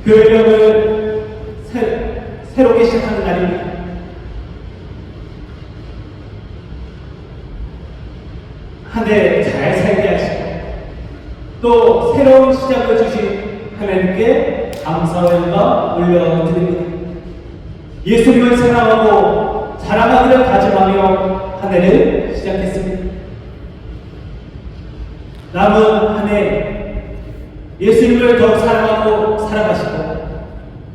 교회력을 새롭게 시작하는 날입니다. 한 해 잘 살게 하시고 또 새로운 시작을 주신 하나님께 감사의 영광 올려드립니다. 예수님을 사랑하고 자랑하기를 다짐하며 한 해를 시작했습니다. 남은 한 해 예수님을 더욱 사랑하고 살아가시고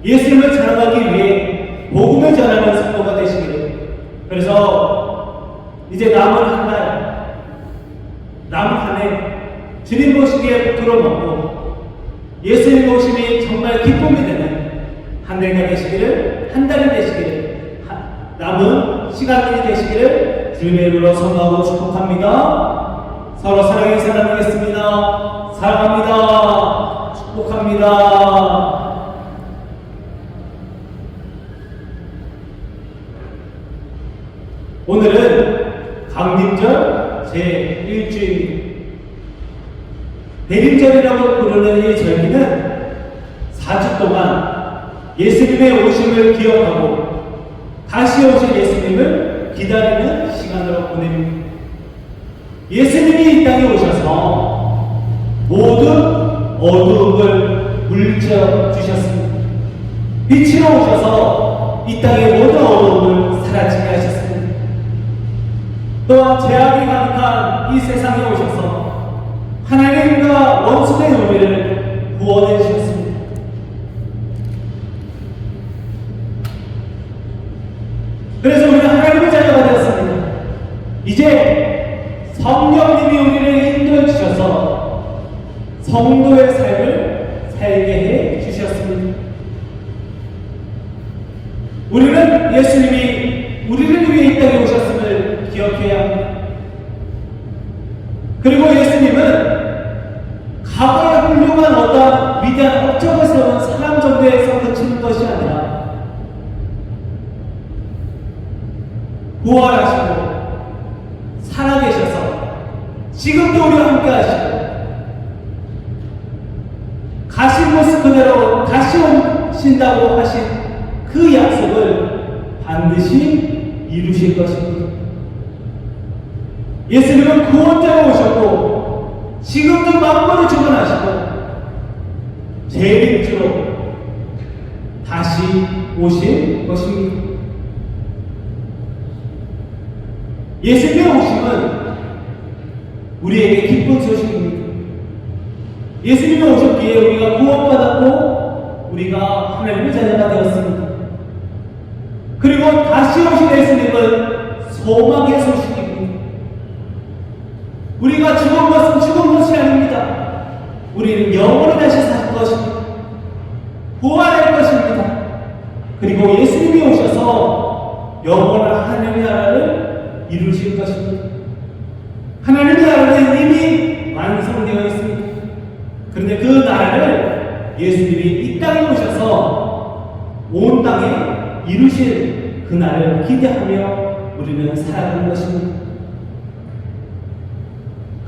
예수님을 자랑하기 위해 복음을 전하는 성도가 되시기를. 그래서 이제 남은 한 해 주님 보시기에 부끄러움없고 예수님 보심이 정말 기쁨이 되는 한 해가 되시기를, 한 달이 되시기를, 남은 시간이 되시기를 주님의 이름으로 선포하고 축복합니다. 서로 사랑의 인사 나누겠습니다. 사랑합니다. 축복합니다. 오늘은 강림절 제1주입니다. 대림절이라고 부르는 이 절기는 4주 동안 예수님의 오심을 기억하고 다시 오실 예수님을 기다리는 시간으로 보냅니다. 예수님이 이 땅에 오셔서 모든 어두움을 물리쳐주셨습니다. 빛으로 오셔서 이 땅의 모든 어두움을 사라지게 하셨습니다. 또한 죄악이 가득한 이 세상에 오셔서 하나님과 원수된 우리를 구원해 주셨습니다. 그래서 우리는 하나님의 자녀가 되었습니다. 이제 성령님이 우리를 인도해 주셔서 성도의 삶을 살게 해 주셨습니다. 우리는 예수님이 우리를 위해 이 땅에 오셨음을 기억해야 합니다. 그리고 예수님은 과거의 훌륭한 어떤 위대한 업적을 세운 사람 정도에서 그치는 것이 아니라 부활하시고 살아계셔서 지금도 우리와 함께 하시고 가신 모습 그대로 다시 오신다고 하신 그 약속을 반드시 이루실 것입니다. 예수님은 구원자로 오셨고 지금도 만물을 주관하시고 재림주로 다시 오실 것입니다. 예수님의 오심은 우리에게 기쁜 소식입니다. 예수님이 오셨기에 우리가 구원받았고 우리가 하나님의 자녀가 되었습니다. 그리고 다시 오실 예수님은 소망의 소식입니다. 우리가 죽은 것은 죽은 것이 아닙니다. 우리는 영원히 다시 살 것입니다. 부활할 것입니다. 그리고 예수님이 오셔서 영원한 하나님의 나라를 이루실 것입니다. 하나님의 나라는 이미 완성되어 있습니다. 그런데 그 나라를 예수님이 이 땅에 오셔서 온 땅에 이루실 그 날을 기대하며 우리는 살아가는 것입니다.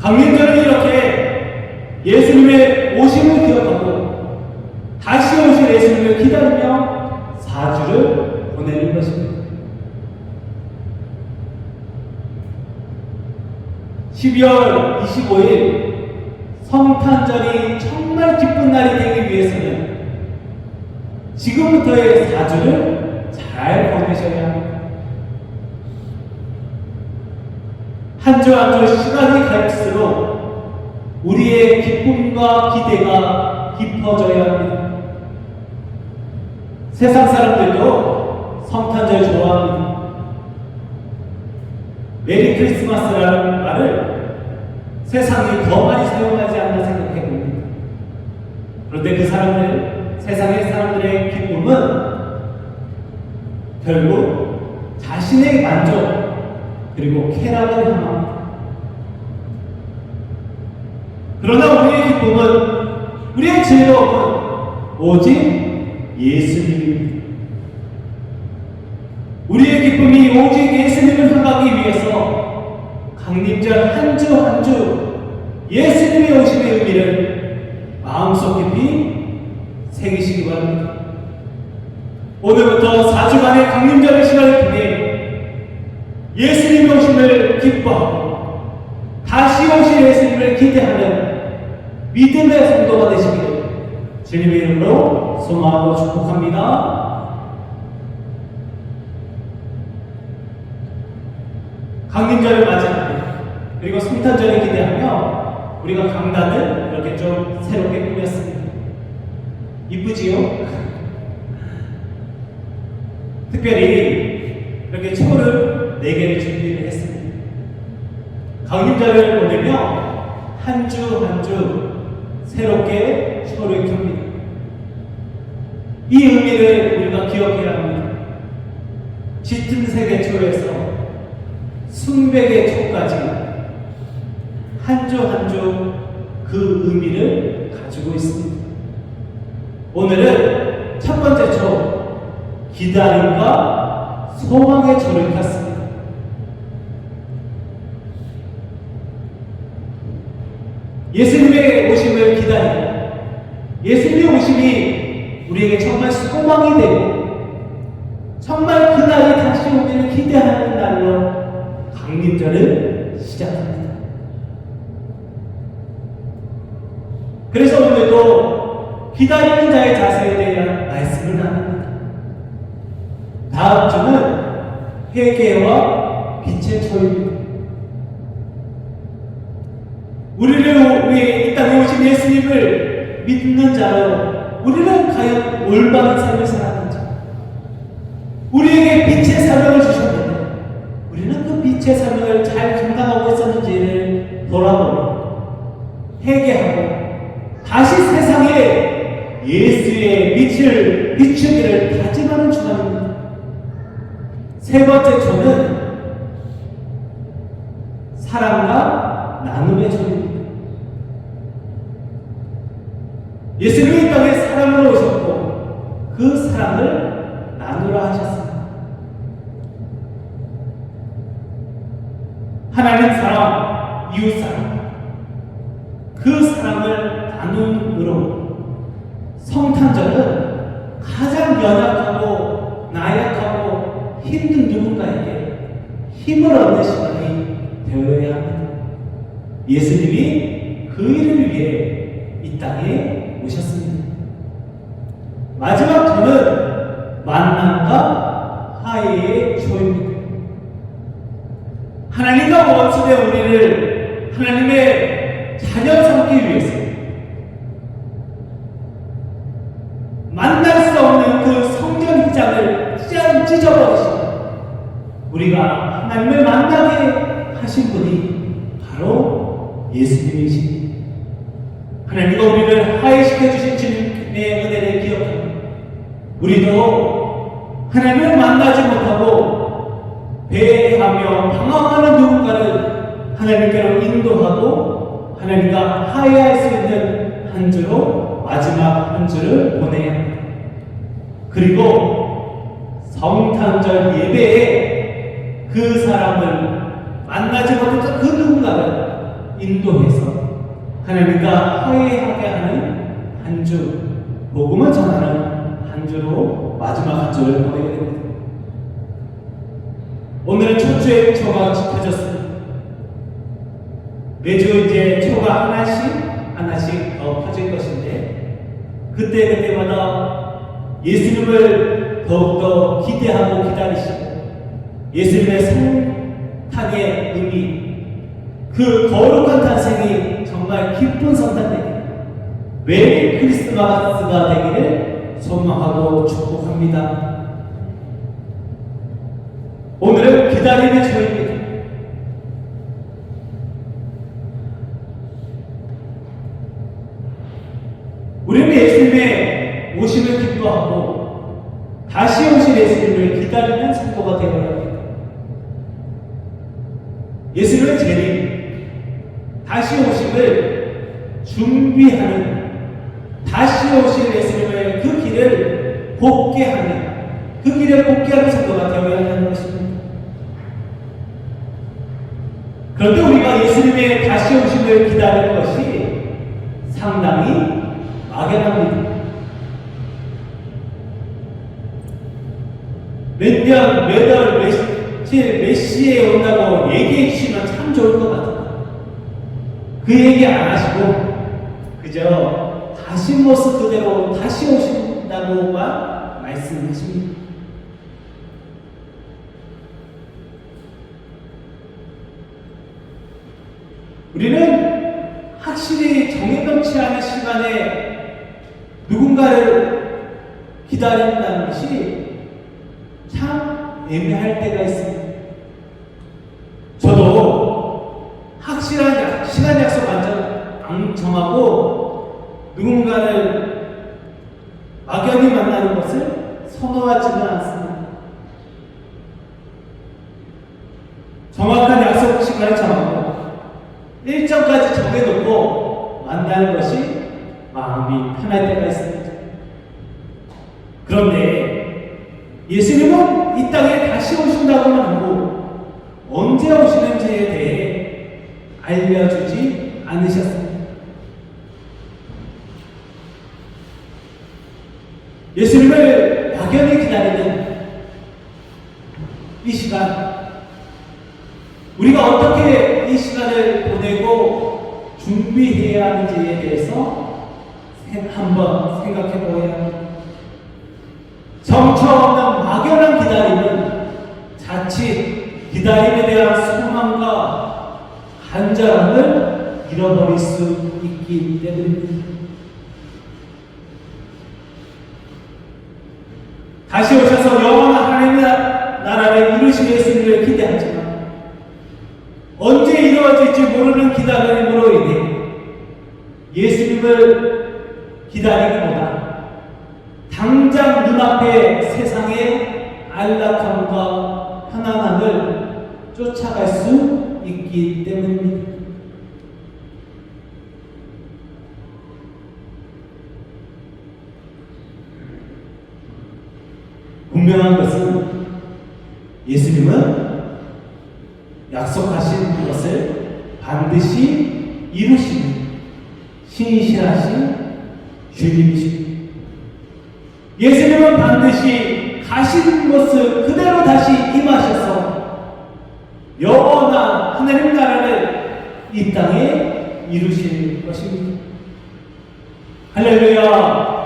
강림절은 이렇게 예수님의 오심을 기억하고 다시 오실 예수님을 기다리며 4주를 보내는 것입니다. 12월 25일 성탄절이 정말 기쁜 날이 되기 위해서는 지금부터의 4주를 잘 보내셔야 합니다. 한 주 한 주 시간이 갈수록 우리의 기쁨과 기대가 깊어져야 합니다. 세상 사람들도 성탄절 좋아합니다. 메리 크리스마스라는 말을 세상이 더 많이 사용하지 않나 생각해 봅니다. 그런데 그 사람들, 세상의 사람들의 기쁨은 결국 자신의 만족 그리고 쾌락을 향합니다. 그러나 우리의 기쁨은, 우리의 즐거움은 오직 예수님입니다. 우리의 기쁨이 오직 예수님을 향하기 위해서 강림절 한 주 한 주 예수님의 오심의 의미를 마음속 깊이 새기시기 바랍니다. 오늘부터 4주간의 강림절의 시간을 통해 예수님의 오심을 기뻐하고 다시 오실 예수님을 기대하는 믿음의 성도가 되시기를 주님의 이름으로 소망하고 축복합니다. 강림절을 맞이하고 그리고 성탄절을 기대하며 우리가 강단을 이렇게 좀 새롭게 꾸몄습니다. 이쁘지요? 특별히 이렇게 초를 4개를 준비를 했습니다. 강림절을 보내며 한 주 한 주 새롭게 초를 켭니다. 이 의미를 우리가 기억해야 합니다. 짙은 색의 초에서 순백의 초까지 한 주 한 주 그 의미를 가지고 있습니다. 오늘은 첫 번째 초, 기다림과 소망의 초를 켰습니다. 예수님의 오심을 기다리고 예수님의 오심이 우리에게 정말 소망이 되고 정말 그날이 다시 오기를 기대하는 날로 강림절을 시작합니다. 그래서 오늘도 기다리는 자의 자세에 대한 말씀을 나눕니다. 다음 주는 회개와 빛의 초입니다. 우리를 위해 이 땅에 오신 예수님을 믿는 자로 우리는 과연 올바른 삶을 살았는지, 우리에게 빛의 사명을 주셨는데 우리는 그 빛의 사명을 잘 감당하고 있었는지를 돌아보며 회개하고 다시 세상에 예수의 빛을 비추기를 다짐하는 주간입니다. 세 번째 초는 사랑과 나눔의 초입니다. 예수님이 이 땅에 사랑으로 오셨고 그 사랑을 나누라 하셨습니다. 하나님 사랑, 이웃 사랑, 그 사랑을 나눔으로 성탄절은 가장 연약하고 나약하고 힘든 누군가에게 힘을 얻는 시간이 되어야 합니다. 예수님이 그 일을 위해 이 땅에 오셨습니다. 마지막 초는 만남과 화해의 초입니다. 하나님과 원수된 우리를 하나님의 자녀 삼기 위해서 만날 수 없는 그 성전 휘장을 찢어버리시고 우리가 하나님을 만나게 하신 분이 바로 예수님이십니다. 하나님과 우리를 화해시켜 주신 주님의 은혜를 기억하며 우리도 하나님을 만나지 못하고 배회하며 방황하는 누군가를 하나님께로 인도하고 하나님과 화해할 수 있는 한 주로 마지막 한 주를 보내야 합니다. 그리고 성탄절 예배에 그 사람을 만나지 못했던 그 누군가를 인도해서 하나님과 화해하게 하는 한 주, 복음을 전하는 한 주로 마지막 한 주를 보내게 됩니다. 오늘은 첫 주의 초가 지켜졌습니다. 매주 이제 초가 하나씩 더 펴질 것인데 그때마다 예수님을 더욱더 기대하고 기다리시고 예수님의 성탄의 의미, 그 거룩한 탄생이 정말 기쁜 성탄되기를 메리 크리스마스가 되기를 소망하고 축복합니다. 오늘은 기다림의 초입니다. 우리는 예수님의 오심을 기뻐하고 다시 오실 예수님을 기다리는 성도가 되어야 합니다. 예수님의 재림, 다시 오심을 준비하는, 다시 오실 예수님의 그 길을 곱게 하는, 그 길을 곱게 하는 성도가 되어야 하는 것입니다. 그런데 우리가 예수님의 다시 오심을 기다리는 것이 상당히 막연합니다. 몇 년, 몇 월, 며칠, 몇 시에 온다고 얘기해 주시면 참 좋을 것 같아요. 그 얘기 안 하시고 그저 가신 모습 그대로 다시 오신다고만 말씀하십니다. 우리는 확실히 정해놓지 않은 시간에 누군가를 기다린다는 것이 참 애매할 때가 있습니다. 저도 확실한 시간 약속 안 정하고 누군가를 막연히 만나는 것을 선호하지는 않습니다. 정확한 약속 시간을 정하고 일정까지 정해놓고 만나는 것이 마음이 편할 때가 있습니다. 그런데 예수님은 이 땅에 다시 오신다고만 하고 언제 오시는지에 대해 알려주지 않으셨습니다. 예수님을 막연히 기다리는 이 시간, 우리가 어떻게 이 시간을 보내고 준비해야 하는지에 대해서 한번 생각해 보아야 합니다. 정처 없는 막연한 기다림은 자칫 기다림에 대한 소망과 간절함을 잃어버릴 수 있기 때문입니다. 다시 오셔서 영원한 하나님의 나라를 이루신 예수님을 기대하지만 언제 이루어질지 모르는 기다림으로 인해 예수님을 기다리기보다 당장 눈앞의 세상의 안락함과 편안함을 쫓아갈 수 있기 때문입니다. 분명한 것은 예수님은 약속하신 것을 반드시 이루시는 신실하신 주님이십니다. 예수님은 반드시 가신 것을 그대로 다시 임하셔서 영원한 하나님 나라를 이 땅에 이루실 것입니다. 할렐루야.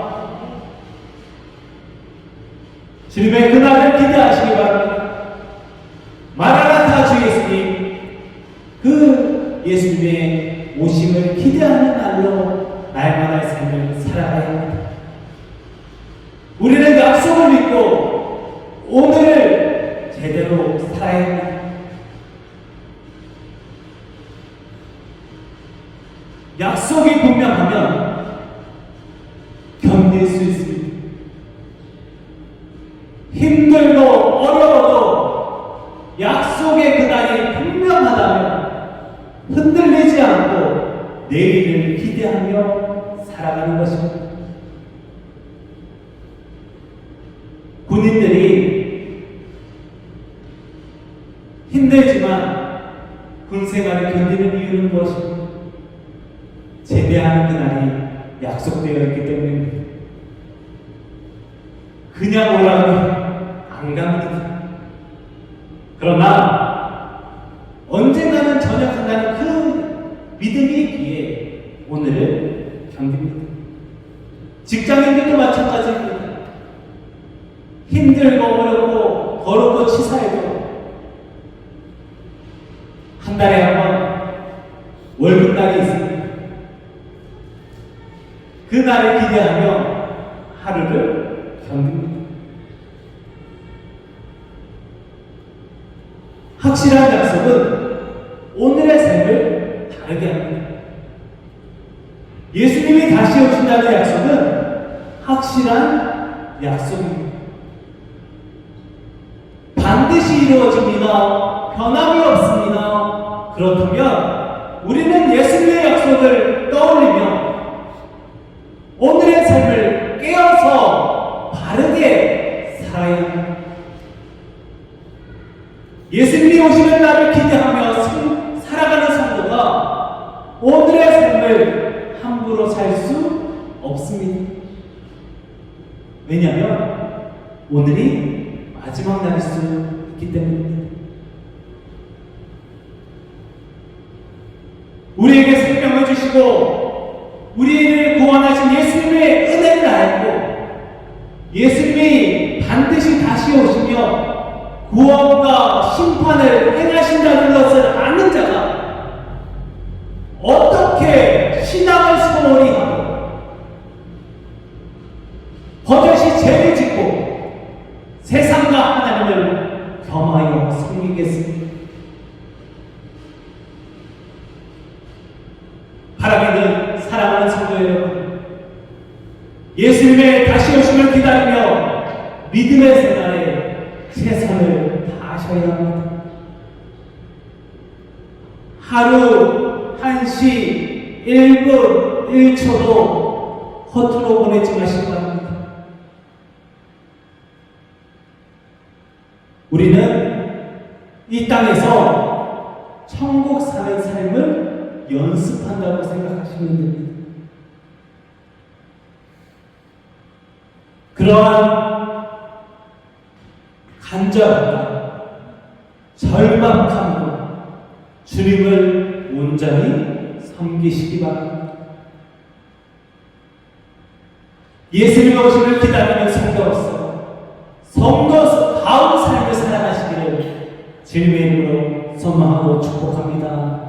주님의 그날을 기대하시기 바랍니다. 마라나타 주 예수님, 그 예수님의 오심을 기대하는 날로 날마다의 삶을 살아가야 합니다. 우리는 약속을 믿고 오늘을 제대로 살아야 합니다. 약속이 분명하면 견딜 수 있습니다. 힘들고 어려워도 약속의 그날이 분명하다면 흔들리지 않고 내일을 기대하며 살아가는 것입니다. 군인들이 힘들지만 군 생활을 견디는 이유는 무엇입니까? 제대하는 그날이 약속되어 있기 때문입니다. 그냥 오라면 안 갑니다. 그러나 언젠가는 전역한다는 그 믿음이 있기에 오늘을 견딥니다. 직장인들도 마찬가지입니다. 힘들고 어렵고 거룩고 치사해도 한 달에 한 번 월급날이 있습니다. 그 날을 기대하며 하루를 견딥니다. 확실한 약속은 오늘의 삶을 다르게 합니다. 예수님이 다시 오신다는 약속은 확실한 약속입니다. 반드시 이루어집니다. 변함이 없습니다. 그렇다면 우리는 예수님의 약속을 떠올리며 오늘의 삶을 깨어서 바르게 살아야 합니다. 예수님이 오시는 날을 기대하며 살아가는 성도가 오늘의 삶을 함부로 살 수 없습니다. 왜냐하면 오늘이 마지막 날일 수 있기 때문입니다. 우리에게 생명을 주시고 우리를 구원하신 예수님의 은혜를 알고 예수님이 반드시 다시 오시며 구원과 심판을 행하신다는 것을 아는 자가 어떻게 신앙을 소홀히 하고 버젓이 죄를 짓고 세상과 하나님을 겸하여 섬기겠습니까? 바라기는 사랑하는 성도 여러분, 예수님의 다시 오심을 기다리며 믿음의 생활에 최선을 다하셔야 합니다. 하루 1시 1분 1초도 허투루 보내지 마시기 바랍니다. 우리는 이 땅에서 천국 사는 삶을 연습한다고 생각하시면 됩니다. 그러한 간절함과 절박함으로 주님을 온전히 섬기시기 바랍니다. 예수님의 오심을 기다리는 성도다운 삶을 살아가시기를 주님의 이름으로 소망하고 축복합니다.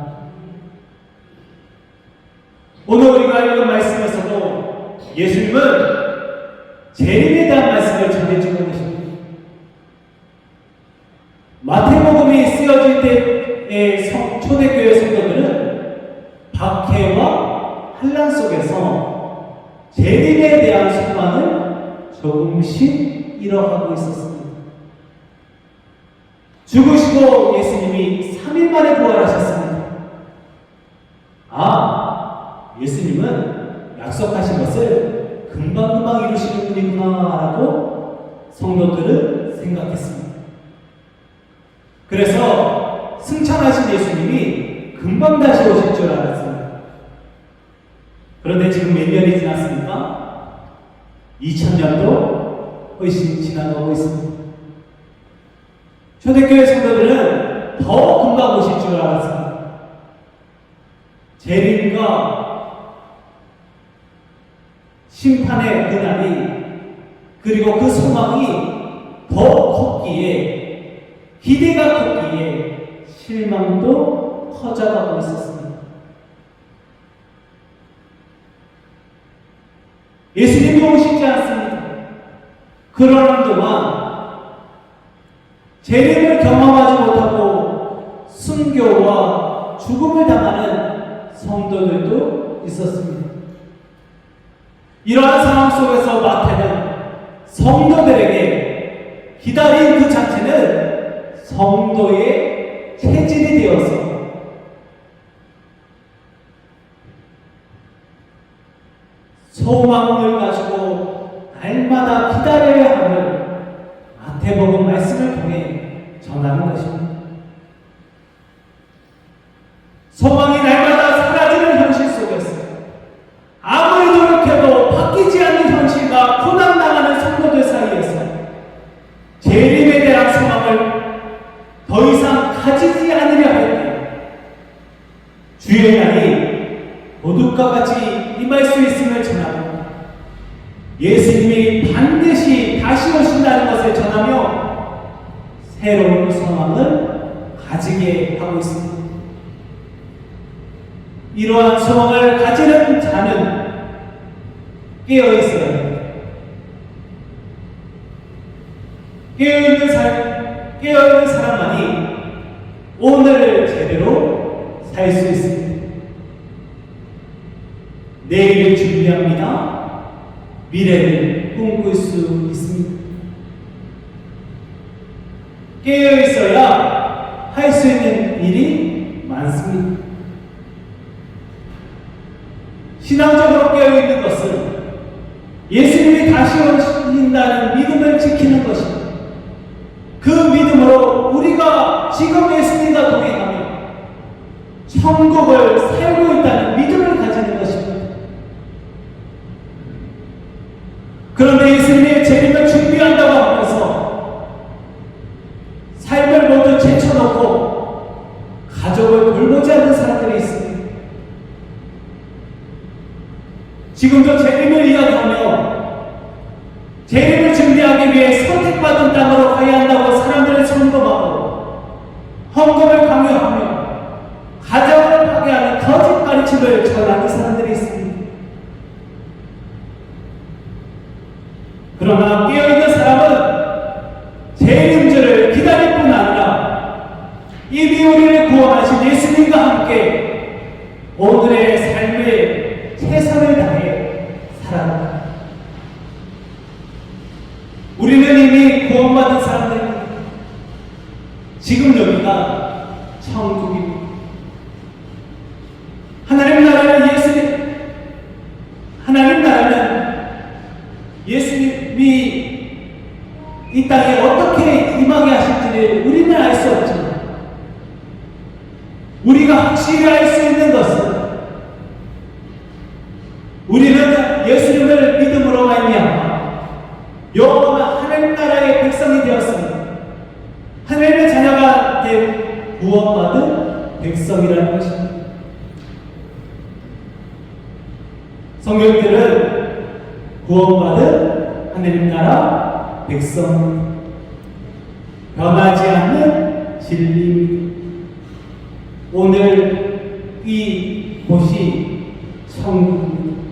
오늘 우리가 읽은 말씀에서도 예수님은 재림에 대한 말씀을 전해주고 계십니다. 마태복음이 쓰여질 때의 초대교회 성도들은 박해와 환난 속에서 재림에 대한 소망을 조금씩 잃어가고 있었습니다. 죽으시고 예수님이 3일 만에 부활하셨습니다. 예수님은 약속하신 것을 금방금방 이루시는 분이구나 라고 성도들은 생각했습니다. 그래서 승천하신 예수님이 금방 다시 오실 줄 알았습니다. 그런데 지금 몇 년이 지났습니까? 2000년도 훨씬 지나가고 있습니다. 초대교회 성도들은 더 금방 오실 줄 알았습니다. 재림과 심판의 그날이 그리고 그 소망이 더 컸기에 기대가 컸기에 실망도 커져가고 있었습니다. 예수님이 오시지 않습니다. 그러는 동안 재림을 경험하지 못하고 순교와 죽음을 당하는 성도들도 있었습니다. 이러한 상황 속에서 마태는 성도들에게 기다린 그 자체는 성도의 체질이 되어서 소망을 가지고 날마다 기다려야 함을 마태복음 말씀을 통해 전하는 것입니다. 소망이 날마다 사라지는 현실 속에서 아무리 노력해도 바뀌지 않는 현실과 고난당하는 성도들 사이에서 재림에 대한 소망을 더 이상 가지지 않으려 할 때 주의 날이 도둑과 같이 임할 수 있음을 전하고 예수님이 반드시 다시 오신다는 것을 전하며 새로운 소망을 가지게 하고 있습니다. 이러한 소망을 가지는 자는 깨어있어야 합니다. 깨어있는 사람만이 오늘을 제대로 살 수 있습니다. 내일을 준비합니다. 미래를 꿈꿀 수 있습니다. 깨어있어야 할 수 있는 일이 많습니다. 신앙적으로 깨어있는 것은 예수님이 다시 오신다는 믿음을 지키는 것입니다. 그 믿음으로 우리가 지금 예수님과 동행하며 천국을 살고 있다는 믿음을 가지는 것입니다. 그런데 예수님의 재림을 준비한다고 하면서 하나님을 위해 선택받은 땅으로 가야 한다고 사람들을 선동하고 헌금을 강요하며 가정을 파괴하는 거짓 가르침을 전하는 사람들이 있습니다. 그러나 깨어있는 사람은 재림주를 기다릴 뿐 아니라 이미 우리를 구원하신 예수님과 함께 오늘의 삶에 최선을 다해 살아갑니다. 우리는 이미 구원받은 사람들입니다. 지금 여기가 천국입니다. 하나님 나라는 예수님이 이 땅에 어떻게 임하게 하실지를 우리는 알 수 없지만 우리가 확실히 알 수 있는 것은 우리는 예수님을 믿음으로 말미암아 영원한 하나님 나라의 백성이 되었습니다. 하나님의 자녀가 된 구원받은 백성이라는 것입니다. 성경들은 구원받은 하나님 나라 백성, 변하지 않는 진리입니다. 오늘 이 곳이 천국입니다.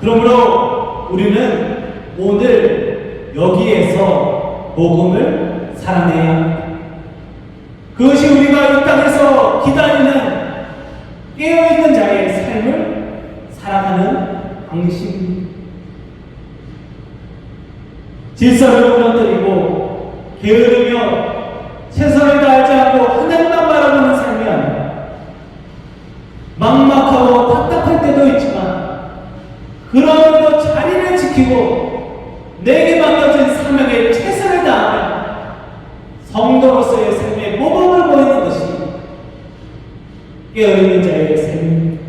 그러므로 우리는 오늘 여기에서 복음을 살아내야 합니다. 그것이 우리가 이 땅에서 기다리는 깨어있는 자의 삶을 살아가는 방식입니다. 질서를 무너뜨리고 게으르며 최선을 다하지 않고 하나님만 바라보는 삶이 아니라 막막하고 답답할 때도 있지만 그러므로 자리를 지키고 내게 맡겨진 사명에 최선을 다하며 성도로서의 삶의 모범을 보이는 것이 깨어있는 자의 삶입니다.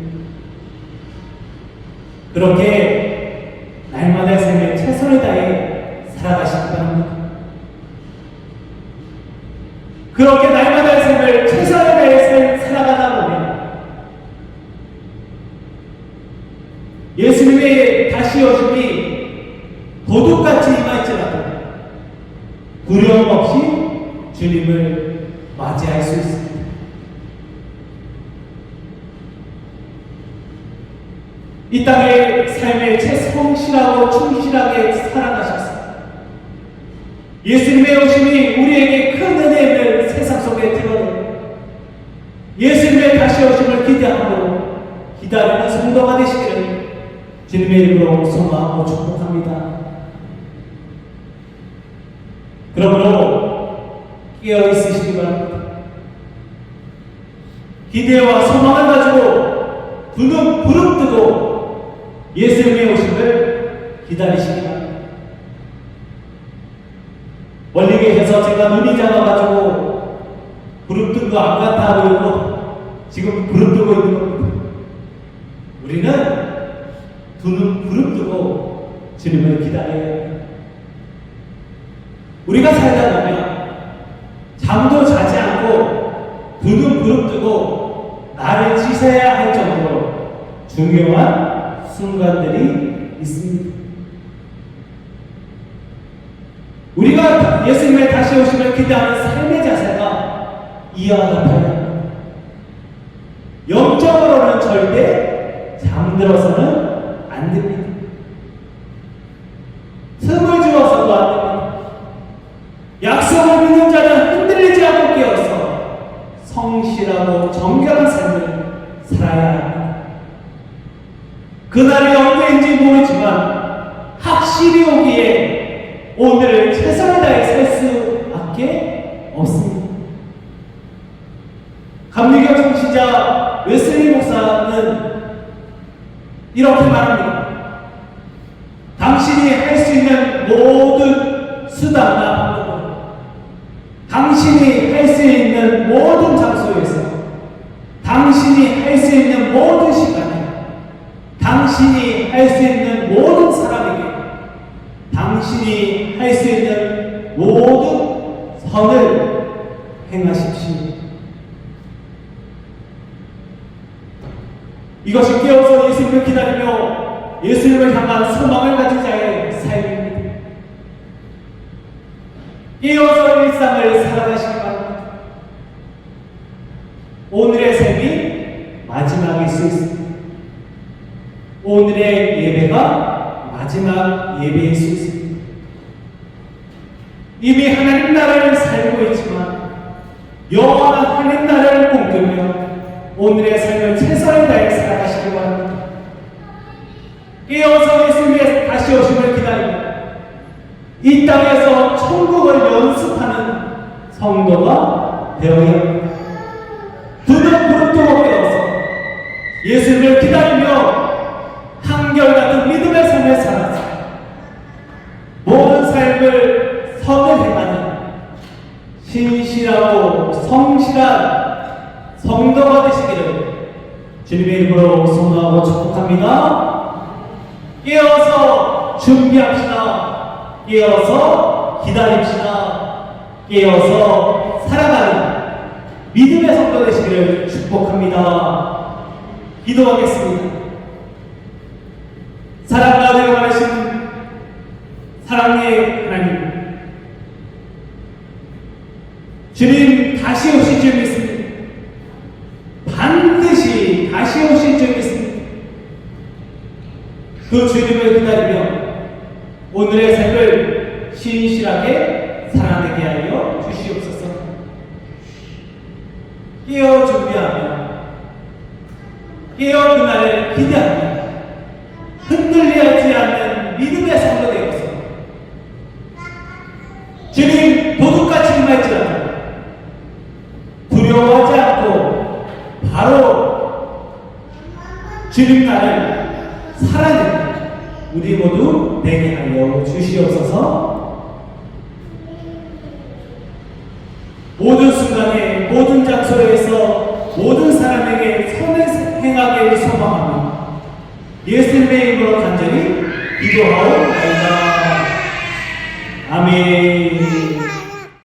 그렇게 날마다 삶에 최선을 다해 살아가시기 바랍니다. 그렇게 날마다 삶을 최선을 다해 살아가다 보면 예수님의 다시 오심이 도둑같이 임할지라도 두려움 없이 주님을 맞이할 수 있습니다. 이 땅의 삶에 최성실하고 충실하게 살아가셨습니다. 예수님의 오심이 우리에게 큰 은혜를 세상 속에 드러내고 예수님의 다시 오심을 기대하고 기다리는 성도가 되시기를 주님의 이름으로 소망하고 축복합니다. 그러므로 깨어있으시기 바랍니다. 기대와 소망을 가지고 두 눈 부릅뜨고 예수님의 오심을 기다리시기 바랍니다. 멀리 계셔서 제가 눈이 작아가지고 부릅뜬 거 안 같아 보이고 지금 부릅뜨고 있는 겁니다. 우리는 두 눈 부릅뜨고 주님을 기다려야 합니다. 우리가 살다 보면 잠도 자지 않고 두 눈 부릅뜨고 나를 지새야 할 정도로 중요한 순간들이 있습니다. 우리가 예수님의 다시 오심을 기대하는 삶의 자세가 이와 같아야 합니다. 영적으로는 절대 잠들어서는 안 됩니다. 틈을 주어서도 안 됩니다. 약속을 믿는 자는 흔들리지 않고 깨어서 성실하고 정결한 삶을 살아야 합니다. 그날이 언제인지 모르지만 확실히 오기에 오늘을 최선을 다해 살 수밖에 없습니다. 감리교 청취자 웨슬리 목사는 이렇게 말합니다. 당신이 할 수 있는 모든 수단과 방법은 당신이 할 수 있는 모든 장소에서 당신이 할 수 있는 모든 시간에 당신이 할 수 있는 모든 사람에게 당신이 할 수 있는 모든 선을 행하십시오. 이것이 깨어서 예수님을 기다리며 예수님을 향한 소망을 가진 자의 삶 일상을 살아가시기 바랍니다. 오늘의 삶이 마지막일 수 있습니다. 오늘의 예배가 마지막 예배일 수 있습니다. 이미 하나님 나라를 살고 있지만 영원한 하나님 나라를 꿈꾸며 오늘의 삶을 최선을 다해 살아가시기 바랍니다. 깨어서 예수님의 다시 오심을 기다리며 이 땅에서 천국을 연습하는 성도가 되어야 합니다. 두눈 부릅뜨고 깨어서 예수님을 기다리며 한결같은 믿음의 삶을 살아서 모든 삶을 선을 행하는 신실하고 성실한 성도가 되시기를 주님의 이름으로 소망하고 축복합니다. 깨어서 준비합시다. 깨어서 기다립시다. 깨어서 살아가는 믿음의 성도 되시기를 축복합니다. 기도하겠습니다. 사랑 가운데 원하신 사랑의 하나님, 주님 다시 오실 줄 믿습니다. 반드시 다시 오실 줄 믿습니다. 그 주님을 기다리며 오늘의 삶을 신실하게 살아내게 하여 주시옵소서. 깨어 준비하며 깨어 그날을 기대하며 흔들리지 않는 믿음의 성도 되어서 주님 도둑같이 임할지라도 두려워하지 않고 바로 주님 나를 살아내는 우리 모두 되게 하여 주시옵소서. 모든 순간에 모든 장소에서 모든 사람에게 선을 행하게 소망하며 예수님의 이름으로 간절히 기도하옵나이다. 아멘.